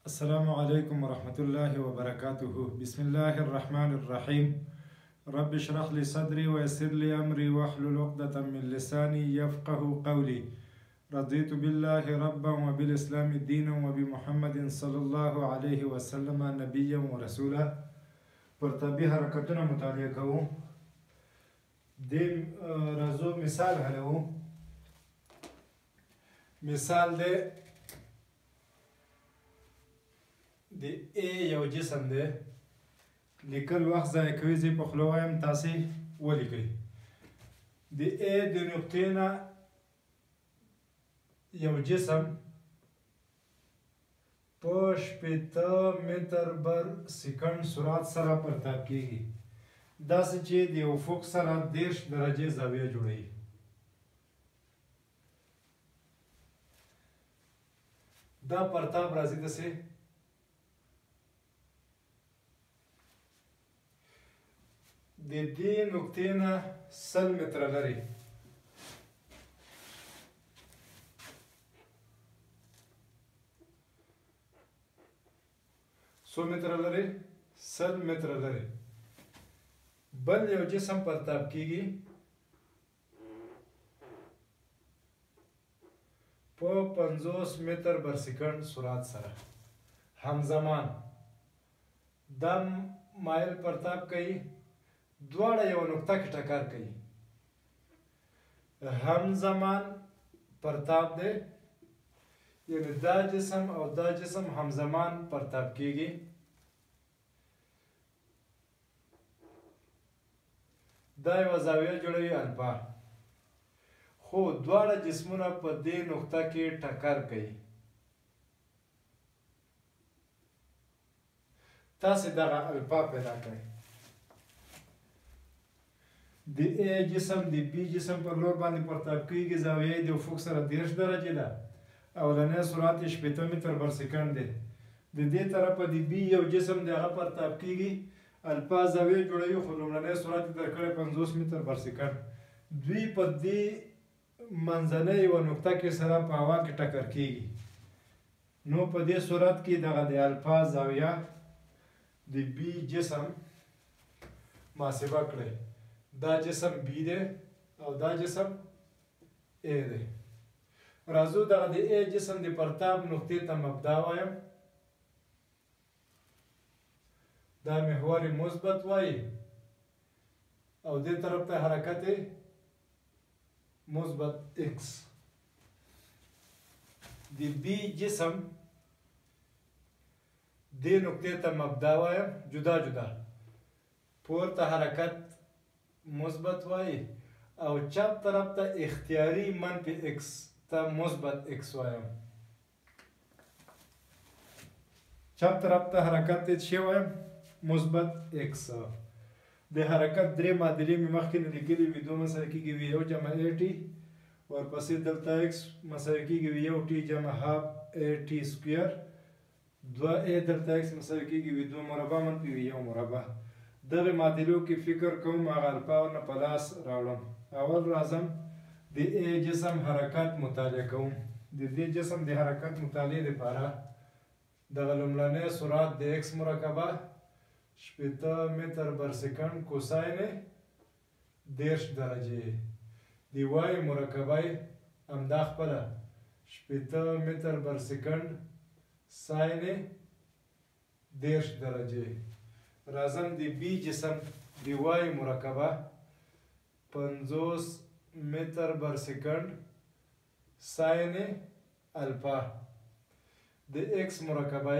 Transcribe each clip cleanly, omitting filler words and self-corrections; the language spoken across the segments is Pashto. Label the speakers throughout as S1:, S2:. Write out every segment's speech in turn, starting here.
S1: السلام عليكم ورحمة الله وبركاته. بسم الله الرحمن الرحيم. رب اشرح لي صدري ويسر لي أمري واحلل عقدة من لساني يفقه قولي. رضيت بالله ربا وبالإسلام دينا وبمحمد صلى الله عليه وسلم نبيا ورسولا. پرتابي حرکتونه مطالعه کوو. د راځو مثال حلوو. مثال دی د A یو جسم دی. لیکل وخت ضایع کوي، زه په خوله وایم، تاسې ولیکئ. د A د نقطې نه یو جسم په 80 متر بر سکند سرعت سره پرتاب کیږي، داسې چې د افق سره 30 درجې زاویه جوړوي. دا پرتاب راځي داسې د دې نقطې نه 100 متره لري. څو متره لري؟ 100 متره لري. بل یو جسم پرتاب کیږي په 50 متر بر سکند سرعت سره همزمان. دا مایل پرتاب کوي، دواړه یو نقطه کې ټکر کوي. همزمان پرتاب دی، یعنی دا جسم او دا جسم همزمان پرتاب کیږي. دا یوه زاویه جوړوي الفا، خو دواړه جسمونه په دې نقطه کې ټکر کوي. تاسې دغه الفا پیدا کړئ. د A جسم د B جسم پر لور باندې پرتاب کیږي، زاویه د افق سره 30 درجې ده. اولنی سرعت 80 متر بر سکند دی. د دې طرفه د B یو جسم دی، هغه پرتاب کیږي، الفا زاویه جوړوي، خو لومړنی سرعت یې درکړی 50 متر بر سکند. دوی په دې منځنۍ یوه نقطه کې سره په هوا کې ټکر کیږي. نو په دې صورت کې دغه د الفا زاویه د B جسم محاسبه کړئ. دا جسم B دی او دا جسم A دی. راځو دغه د A جسم د پرتاب نقطې ته مبدا وایم. دا محور مثبت وایي او دې طرف ته حرکت مثبت x. د B جسم دې نقطې ته مبدا وایم، جدا جدا. پورته حرکت مثبت وایي او چپ طرف ته اختیاري منفي x ته مثبت x وایم. چپ طرف ته حرکت ته څه وایم؟ مثبت x. د حرکت درې معادلې مې مخکې نه لیکلي وي. 2 مساوي کېږي v1 جمع at، ورپسې دلته x مساوي کېږي v1t جمع half at سکویر، 2a دلته x مساوي کېږي v2 مربع منفي v1 مربع. دغه معادلو کې فکر کوم، هغه الفا ورنه په لاس راوړم. اول راځم د A جسم حرکت مطالعه کوم. د دې جسم د حرکت مطالعې لپاره دغه لومړنی سرعت د x مرکبه 80 متر بر سکند کوساین 30 درجې، د y مرکبه همدا خپله 80 متر بر سکند ساین 30 درجې. راځم د B جسم د y مرکبه 50 متر بر سکند ساین الفا، د x مرکبه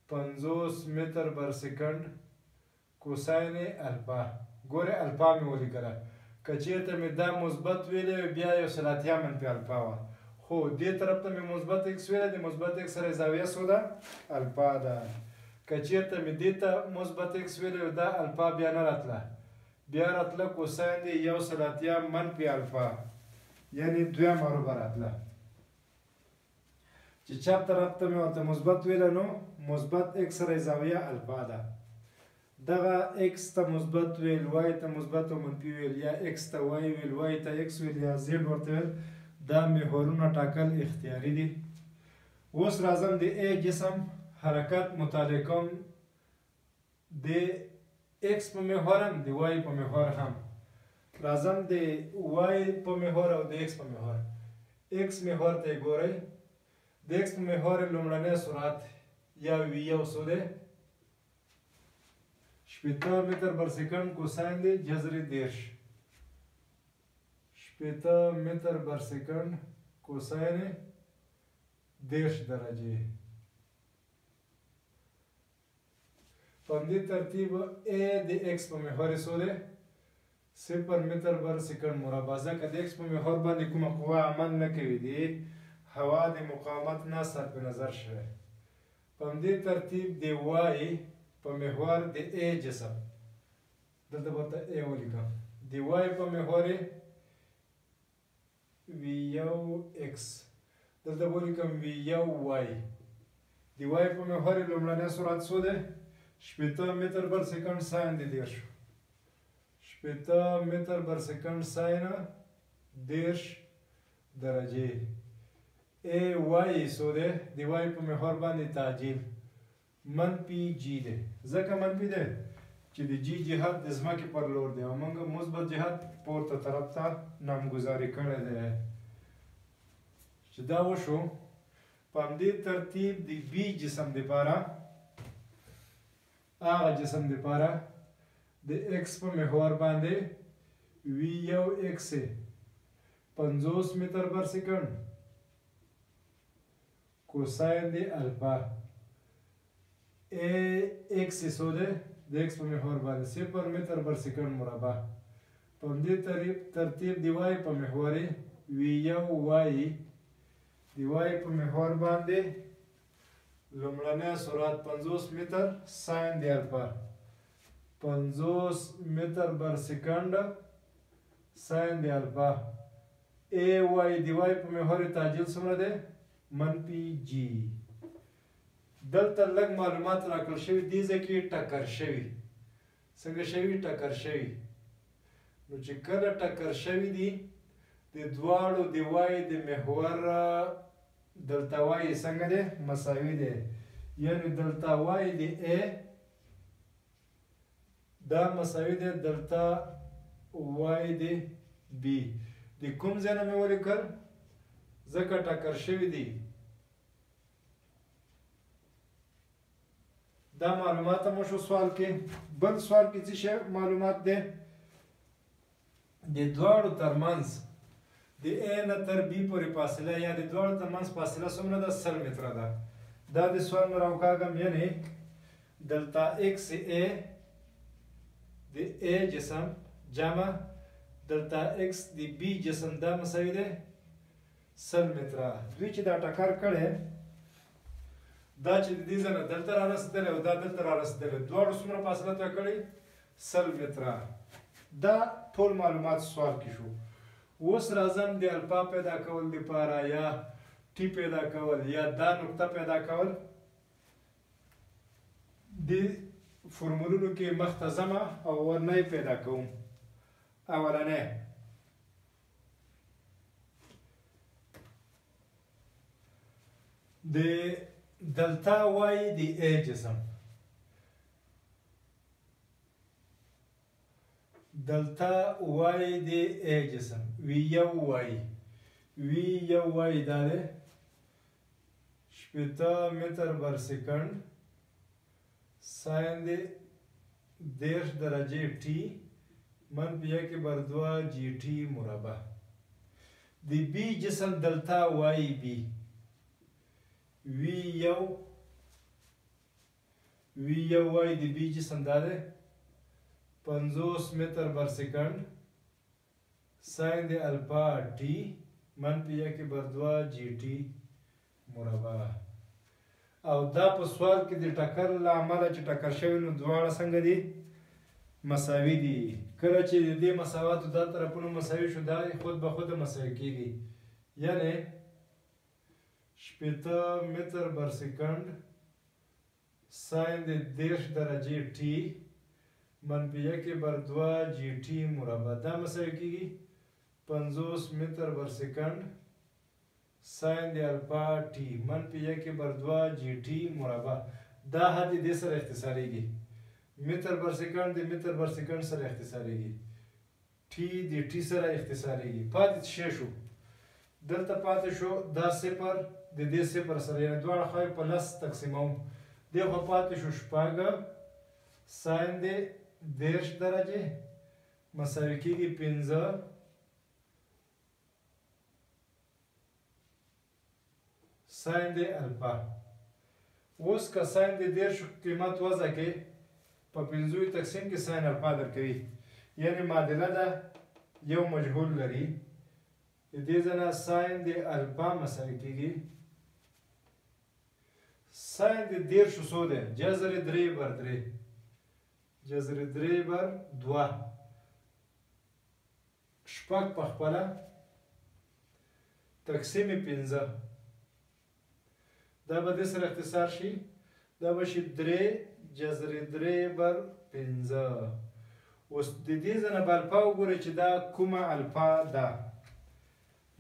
S1: 50 متر بر سکند کوساین الفا. ګوره الفا مې ولیکله، که چېرته مې دا مثبت ویلی بیا یو سلاتیا منفي الفا وه، خو دې طرف ته مې مثبت x ویلی، د مثبت x سره زاویه څو ده؟ الفا ده. که چېرته مې دې ته مثبت x ویلی دا الفا بیا نه راتله، بیا راتله کوساین دی 1 منفي الفا، یعنی دویم مربع راتله. چې چپ طرف ته مې ورته مثبت ویله نو مثبت x سره زاویه الفا ده. دغه x ته مثبت ویل، y ته مثبت او منفي ویل، یا x ته y ویل، y ته x ویل، یا z ورته ویل، دا محورونه ټاکل اختیاري دي. اوس راځم د ای جسم حرکت مطالعه کوم د ایکس په محور هم د وای په محور هم. راځم د وای په محور او د ایکس په محور. ایکس محور ته یې ګورئ. د ایکس په محور لومړنی سرعت یا وی1 څو دی؟ 80 متر بر سکند کوساین دی جذر 10. 80 متر بر سکند کوساین 10 درجه. په همدې ترتیب ا د ایکس په محور څو دی؟ 0 متر بر سکند مربع. ځکه د ایکس په محور باندې کومه قوه عمل نه کوي، دی هوا د مقاومت نه صرف نظر شوی. په همدې ترتیب د وای په محور د ای جسم، دلته ورته ای ولیکم، د وای په محور وی1 ایکس، دلته ولیکم وی1 وای. د وای په محور لومړنی سرعت څو دی؟ 80 متر بر سکند ساین د 10. 80 متر بر سکند ساین 10 درجه. ای وای څو دی؟ د وای په محور باندې تعجیل منفي جی دی. ځکه منفي دی چې د جی جهت د ځمکې پر لور دی او موږ مثبت جهت پورته طرف ته نامګذاري کړی دی. چې دا وشو، په همدې ترتیب د بی جسم دپاره، هغه جسم دپاره د ایکس په محور باندې وی1 ایکس 50 متر بر سکند کوساین دی الفا. ای ایکس څو دی؟ د ایکس په محور باندې 0 متر بر سکند مربع. په همدې ترتیب د وای په محور وی1 وای، د وای په محور باندې لومړنی سرعت 50 متر ساین دی الفا. 50 متر بر سکند ساین دی الفا. ای وای د وای په محور تعجیل څومره دی؟ منفي جی. دلته لږ معلومات راکړل شوي دي ځکه ټکر شوي. څنګه شوي؟ ټکر شوي. نو چې کله ټکر شوي دي د دواړو د وای د محور دلته وای څنګه دی؟ مساوي دی. یعنې دلته وای د ا دا مساوي دی دلته وای د بی. د کوم ځای نه مې ولیکل؟ ځکه ټکر شوي دي. دا معلومات هم شو سوال کې. بل سوال کې څه شی معلومات دی؟ د دواړو ترمنځ د ا نه تر بی پورې فاصله یا د دواړو ترمنځ فاصله څومره ده؟ 100 متره ده. دا د سوال نه راوکاږم، یعنې دلته ایکس ا د ا جسم جمع دلته ایکس د بی جسم دا مساوي دی 100 متره. دوی چې دا ټکر کړی، دا چې د دې ځای نه دلته را رسېدلی او دا دلته را رسېدلی، دواړو څومره فاصله طی کړې؟ 100 متره. دا ټول معلومات سوال کې شو. اوس راځم د الفا پیدا کول لپاره یا ټي پیدا کول یا دا نقطه پیدا کول. د فرمولونو کې مخته ځمه او ورنی پیدا کوم. اولنی د دلتا وای د ای جسم، دلتا وای د ای جسم وی1 وای، وی1 وای دا دی 80 متر بر سکند ساین دی 10 درجه टी منفی 1/2 جی टी مربع. د بی جسم دلتا وای بی وی1 وای د بی جسم دا دی 50 متر بر سکند ساین دی الفا टी منفی 1/2 جی टी مربع. او دا په سوال کې د ټکر له امله چې ټکر شوي نو دواړه څنګه دي؟ مساوي دي. کله چې د دې مساواتو دا طرفونه مساوي شو دا خود به خود مساوي کېږي. یعنې 80 متر بر سکند ساین د 10 درجه टी منفی 1/2 جی टी مربع. دا مساوي کېږي 50 متر بر سکند ساين د الفا ټي منفي 1/2 جي ټي مربع. دا حد دې سره اختصاریږي. متر بر سکند د متر بر سکند سره اختصاریږي. ټي د ټي سره اختصاریږي. پاتې څه شو؟ دلته پاتې شو دا صفر د دې صفر سره، یعنې دواړه خواوې په لس تقسیموم. دې خوا پاتې شو شپږ ساین د 10 درجې مساوي کېږي 15 ساین د الفا. اوس که ساین د 10 قیمت وضع کې په 15 تقسیم کې ساین الفا درکوي، یعنې معادله ده یو مجهول لري. د دې ځنه ساین د الفا مساوي کېږي ساین د 10 څو دی؟ جذر 3/3 جذر 3/2 شپږ په خپله تقسیم 15. دا به دې سره اختصار شي، دا به شي 3 جذر 3/15. اوس د دې ځنه به الفا وګورئ چې دا کومه الفا ده.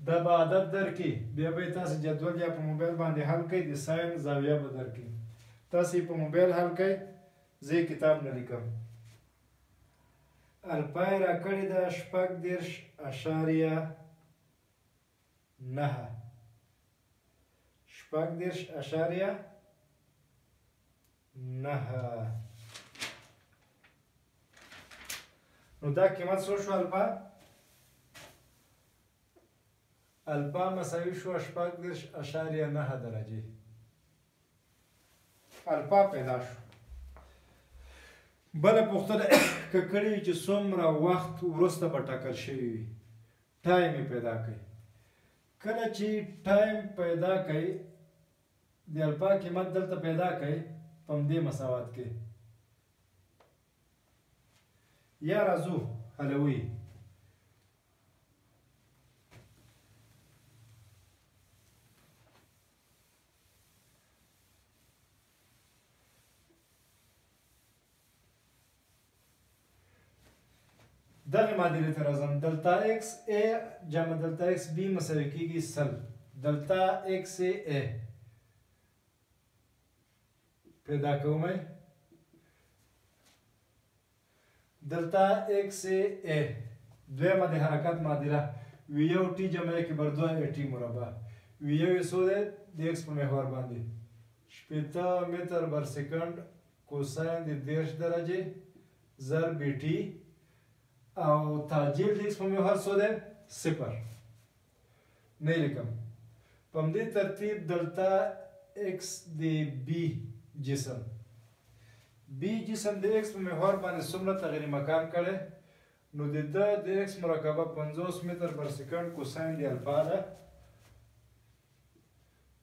S1: دا به عدد درکړي، بیا به یې تاسې جدول یا په موبایل باندې حل کړئ، د ساین زاویه به درکړي. تاسې یې په موبایل حل کړئ، زه یې کتاب نه لیکم. الفا یې راکړې ده 14.9 14.9. نو دا قیمت څو شو الفا؟ الفا مساوي شو 14.9 درجې. الفا پیدا شو. بله پوښتنه که کړې وي چې څومره وخت وروسته به ټاکل شوي وي، ټایم یې پیدا کړئ. کله چې ټایم پیدا کړئ د الفا قیمت دلته پیدا کړئ په همدې مساوات کې. یا راځو حلوي. دغه معادلې ته راځم. دلتا ایکس ای جمع دلتا ایکس بی مساوي کېږي 100. دلتا ایکس ای پیدا کومئ. دلتا ایکس ای دویمه د حرکت معادله وی یو ټي جمع 1/2 ای ټي مربع. وی یو یې څو دی؟ د ایکس په محور باندې 80 متر بر سکند کوساین د 10 درجې ضرب ټي او تعجیل د ایکس په محور څو دی؟ 0. نه لیکم. په همدې ترتیب دلتا ایکس د بی جسم بی جسم د ایکس په محور باندې څومره تغیر مکان کړی؟ نو د ده د ایکس مرکبه 50 متر بر سکند کوساین د الفا ده.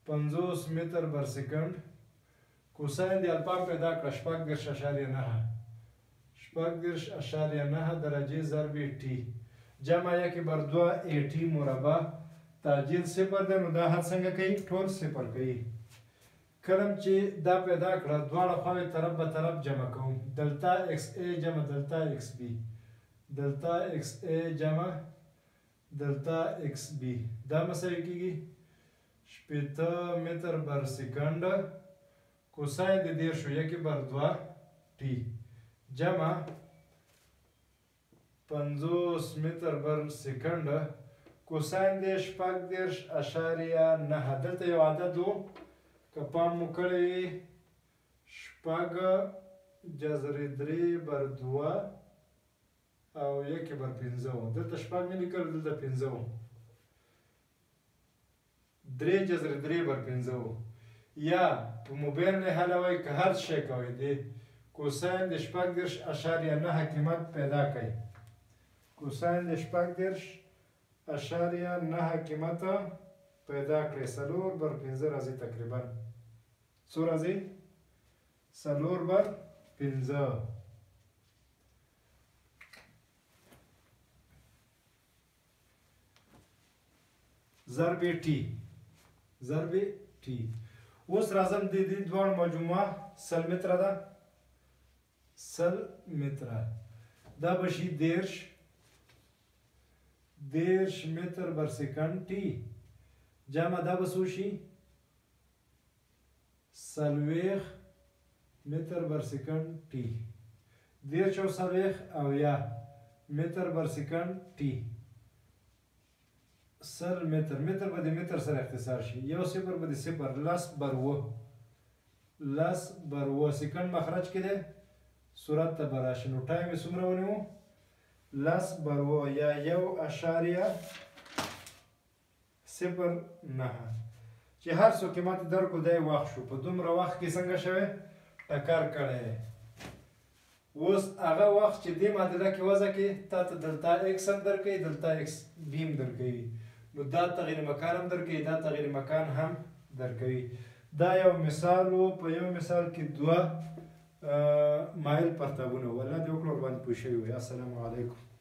S1: 50 متر بر سکند کوساین د الفا پیدا کړه 14.9 14.9 درجې ضرب ټي جمع 1/2 ای ټي مربع. تعجیل 0 دی، نو دا حد څنګه کوي؟ ټول 0 کوي. کله چې دا پیدا کړه دواړه خواوې طرف به طرف جمع کوم. دلتا ایکس ای جمع دلتا ایکس بی دلتا ایکس ای جمع دلتا ایکس بی دا مساوي کېږي 80 متر بر سکند کوساین د 10 1/2 ټي جمع 50 متر بر سکند کوساین د 14.9. دلته یو عدد و که پام مو کړی وي 6 جذر 3/2 او 1/15. دلته 6 مې لیکل، دلته 15 3 جذر 3/15. یا په موبایل نه حلوئ که هر شی کوئ د کوساین د 14.9 قیمت پیدا کړئ. کوساین د 14.9 قیمت پیدا کړئ. 4/15 راځي تقریبا. څو راځي؟ 4/15. ضرب ټي ضرب ټي. اوس راځم د دې دواړو مجموعه 100 متره ده. 100 متره دا به شي 10 متر بر سکند ټي جمع دا به څو شي 40 متر بر سکند ټي 40 او یا متر بر سکند ټي 100 متر به د متر سره اختصار شي یو صفر به د صفر لس بر و سکند مخرج کې دی سرعت ته به راشي نو ټایم یې څومره ونیو لس بر و یا 1.09 چې هر څو کې ماته درکو دی وخت شو په دومره وخت کې څنګه شوی ټکر کړی اوس هغه وخت چې دې معادله کې وضع کې تا ته دلته ایکس هم درکوي دلته ایکس بی هم درکوي نو دا تغیر مکان هم درکوي دا تغیر مکان هم درکوي دا یو مثال و په یو مثال کې دوه مایل پرتابونه و الله دې وکړو ورباندې پوه شوي وي السلام علیکم